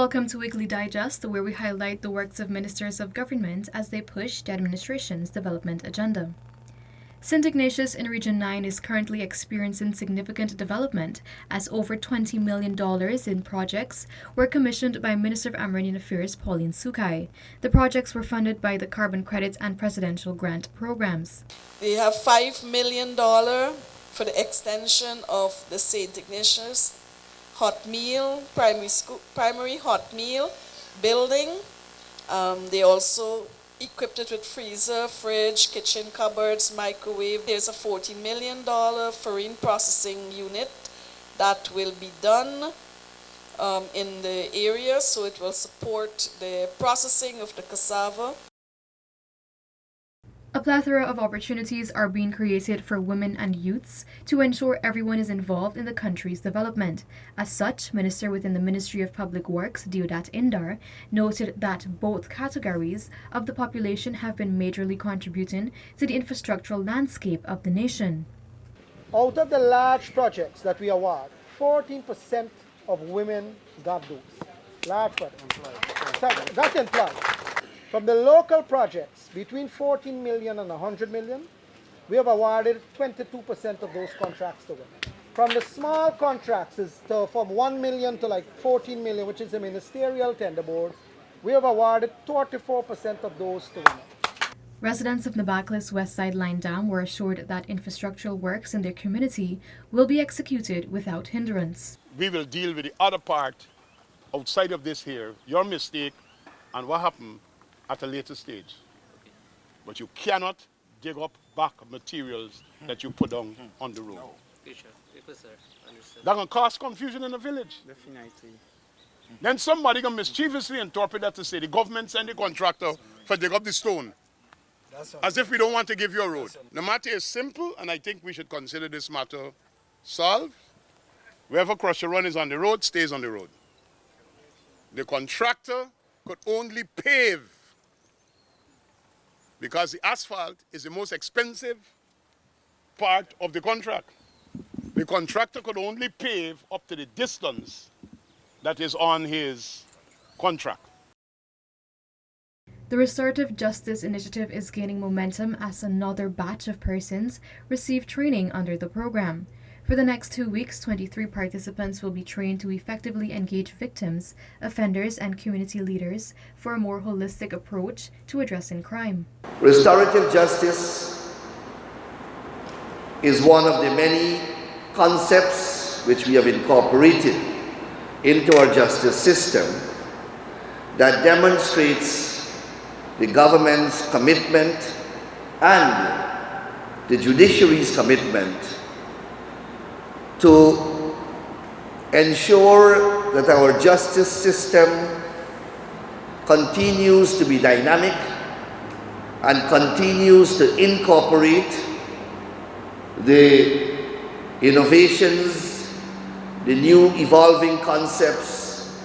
Welcome to Weekly Digest, where we highlight the works of ministers of government as they push the administration's development agenda. St. Ignatius in Region 9 is currently experiencing significant development as over $20 million in projects were commissioned by Minister of Amerindian Affairs Pauline Sukai. The projects were funded by the Carbon Credits and Presidential Grant programs. They have $5 million for the extension of the St. Ignatius hot meal, primary hot meal building. They also equipped it with freezer, fridge, kitchen cupboards, microwave. There's a $40 million farine processing unit that will be done in the area, so it will support the processing of the cassava. A plethora of opportunities are being created for women and youths to ensure everyone is involved in the country's development. As such, Minister within the Ministry of Public Works, Deodat Indar, noted that both categories of the population have been majorly contributing to the infrastructural landscape of the nation. Out of the large projects that we award, 14% of women got those. Large projects. That's employed. From the local projects, between 14 million and 100 million, we have awarded 22% of those contracts to women. From the small contracts, from 1 million to like 14 million, which is the ministerial tender board, we have awarded 34% of those to women. Residents of Nabaklis West Side Line Dam were assured that infrastructural works in their community will be executed without hindrance. We will deal with the other part outside of this here, your mistake and what happened at a later stage. But you cannot dig up back materials that you put down on the road. No. Yes, sir. Understood. That can cause confusion in the village. Definitely. Then somebody can mischievously interpret that to say the government send the contractor for dig up the stone. As if we don't want to give you a road. The matter is simple, and I think we should consider this matter solved. Wherever crusher run is on the road, stays on the road. The contractor could only pave because the asphalt is the most expensive part of the contract. The contractor could only pave up to the distance that is on his contract. The Restorative Justice Initiative is gaining momentum as another batch of persons receive training under the program. For the next 2 weeks, 23 participants will be trained to effectively engage victims, offenders, and community leaders for a more holistic approach to addressing crime. Restorative justice is one of the many concepts which we have incorporated into our justice system that demonstrates the government's commitment and the judiciary's commitment to ensure that our justice system continues to be dynamic and continues to incorporate the innovations, the new evolving concepts,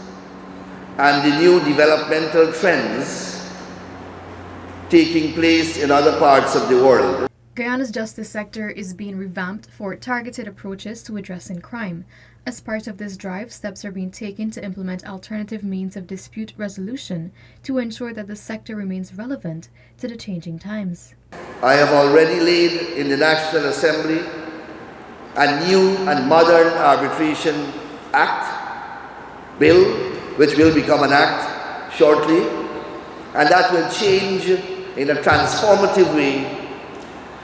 and the new developmental trends taking place in other parts of the world. Guyana's justice sector is being revamped for targeted approaches to addressing crime. As part of this drive, steps are being taken to implement alternative means of dispute resolution to ensure that the sector remains relevant to the changing times. I have already laid in the National Assembly a new and modern arbitration act bill, which will become an act shortly, and that will change in a transformative way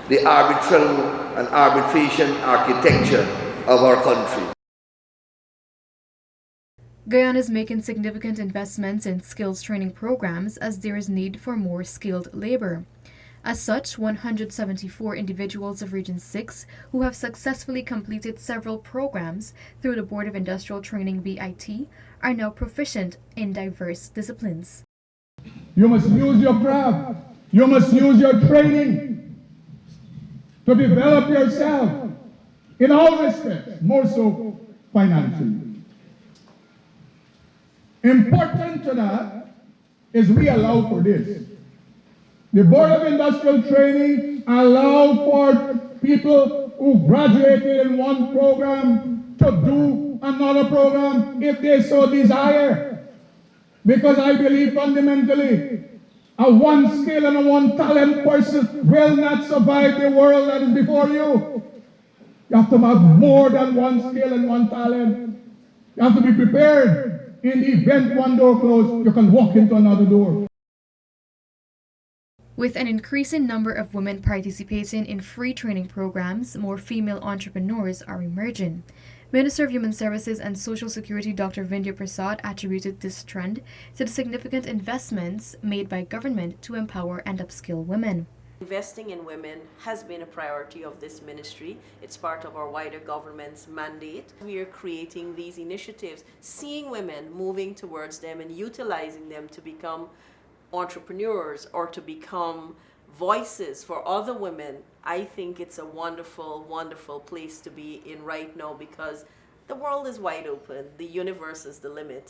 the arbitral and arbitration architecture of our country. Guyana is making significant investments in skills training programs as there is need for more skilled labor. As such, 174 individuals of Region 6 who have successfully completed several programs through the Board of Industrial Training BIT are now proficient in diverse disciplines. You must use your craft. You must use your training to develop yourself in all respects, more so financially. Important to that is we allow for this. The Board of Industrial Training allow for people who graduated in one program to do another program if they so desire. Because I believe fundamentally a one skill and a one talent person will not survive the world that is before you. You have to have more than one skill and one talent. You have to be prepared. In the event one door closed, you can walk into another door. With an increasing number of women participating in free training programs, more female entrepreneurs are emerging. Minister of Human Services and Social Security Dr. Vindhya Prasad attributed this trend to the significant investments made by government to empower and upskill women. Investing in women has been a priority of this ministry. It's part of our wider government's mandate. We are creating these initiatives, seeing women, moving towards them and utilizing them to become entrepreneurs or to become voices for other women. I think it's a wonderful, wonderful place to be in right now because the world is wide open. The universe is the limit.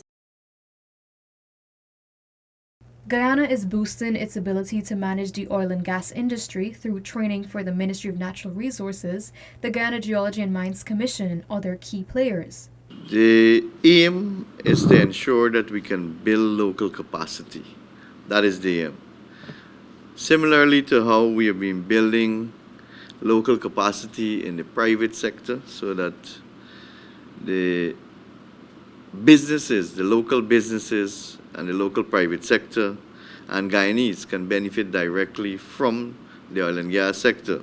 Guyana is boosting its ability to manage the oil and gas industry through training for the Ministry of Natural Resources, the Guyana Geology and Mines Commission, and other key players. The aim is to ensure that we can build local capacity. That is the aim. Similarly to how we have been building local capacity in the private sector so that the businesses, the local businesses and the local private sector and Guyanese can benefit directly from the oil and gas sector.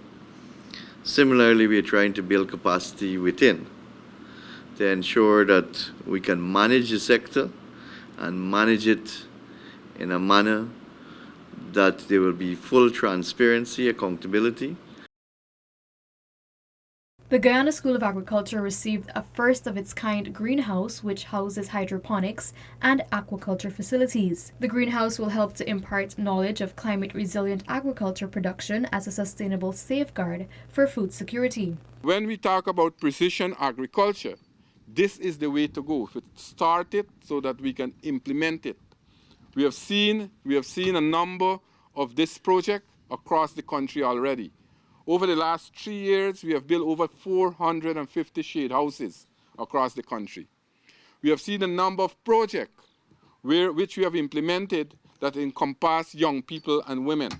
Similarly, we are trying to build capacity within to ensure that we can manage the sector and manage it in a manner that there will be full transparency, accountability. The Guyana School of Agriculture received a first-of-its-kind greenhouse which houses hydroponics and aquaculture facilities. The greenhouse will help to impart knowledge of climate-resilient agriculture production as a sustainable safeguard for food security. When we talk about precision agriculture, this is the way to go. Start it so that we can implement it. We have seen a number of this project across the country already. Over the last 3 years, we have built over 450 shade houses across the country. We have seen a number of projects which we have implemented that encompass young people and women.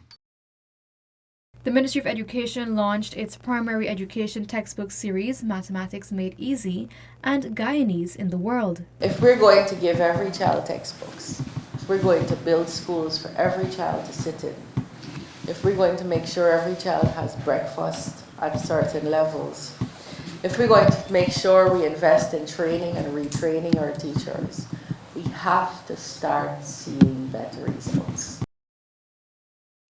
The Ministry of Education launched its primary education textbook series, Mathematics Made Easy, and Guyanese in the World. If we're going to give every child textbooks, if we're going to build schools for every child to sit in, if we're going to make sure every child has breakfast at certain levels, if we're going to make sure we invest in training and retraining our teachers, we have to start seeing better results.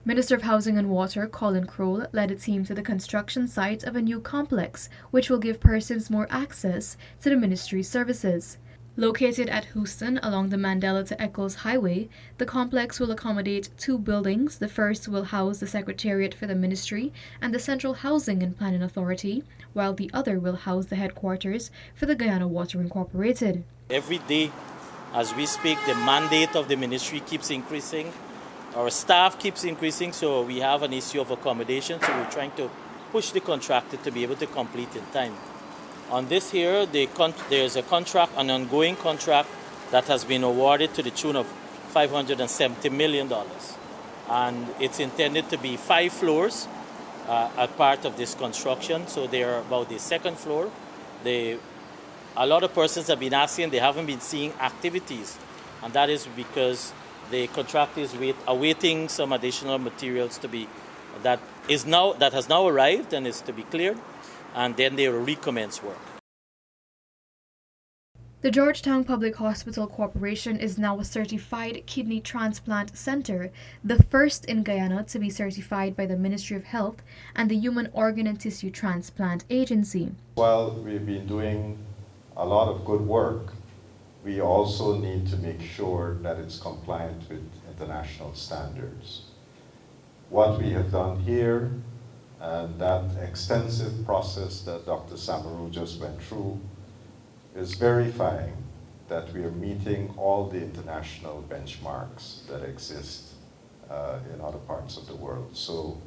Minister of Housing and Water, Colin Crowell, led a team to the construction site of a new complex, which will give persons more access to the ministry's services. Located at Houston along the Mandela to Eccles Highway, the complex will accommodate 2 buildings. The first will house the Secretariat for the Ministry and the Central Housing and Planning Authority, while the other will house the headquarters for the Guyana Water Incorporated. Every day, as we speak, the mandate of the ministry keeps increasing. Our staff keeps increasing, so we have an issue of accommodation, so we're trying to push the contractor to be able to complete in time. On this here, there's a contract, an ongoing contract that has been awarded to the tune of $570 million. And it's intended to be 5 floors as part of this construction. So they're about the 2nd floor. A lot of persons have been asking, they haven't been seeing activities. And that is because the contractor is awaiting some additional materials that has now arrived and is to be cleared. And then they will recommence work. The Georgetown Public Hospital Corporation is now a certified kidney transplant center, the first in Guyana to be certified by the Ministry of Health and the Human Organ and Tissue Transplant Agency. While we've been doing a lot of good work, we also need to make sure that it's compliant with international standards. What we have done here and that extensive process that Dr. Samaru just went through is verifying that we are meeting all the international benchmarks that exist in other parts of the world. So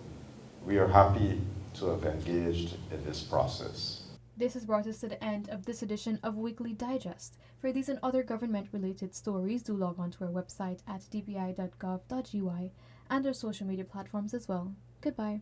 we are happy to have engaged in this process. This has brought us to the end of this edition of Weekly Digest. For these and other government-related stories, do log on to our website at dpi.gov.ui and our social media platforms as well. Goodbye.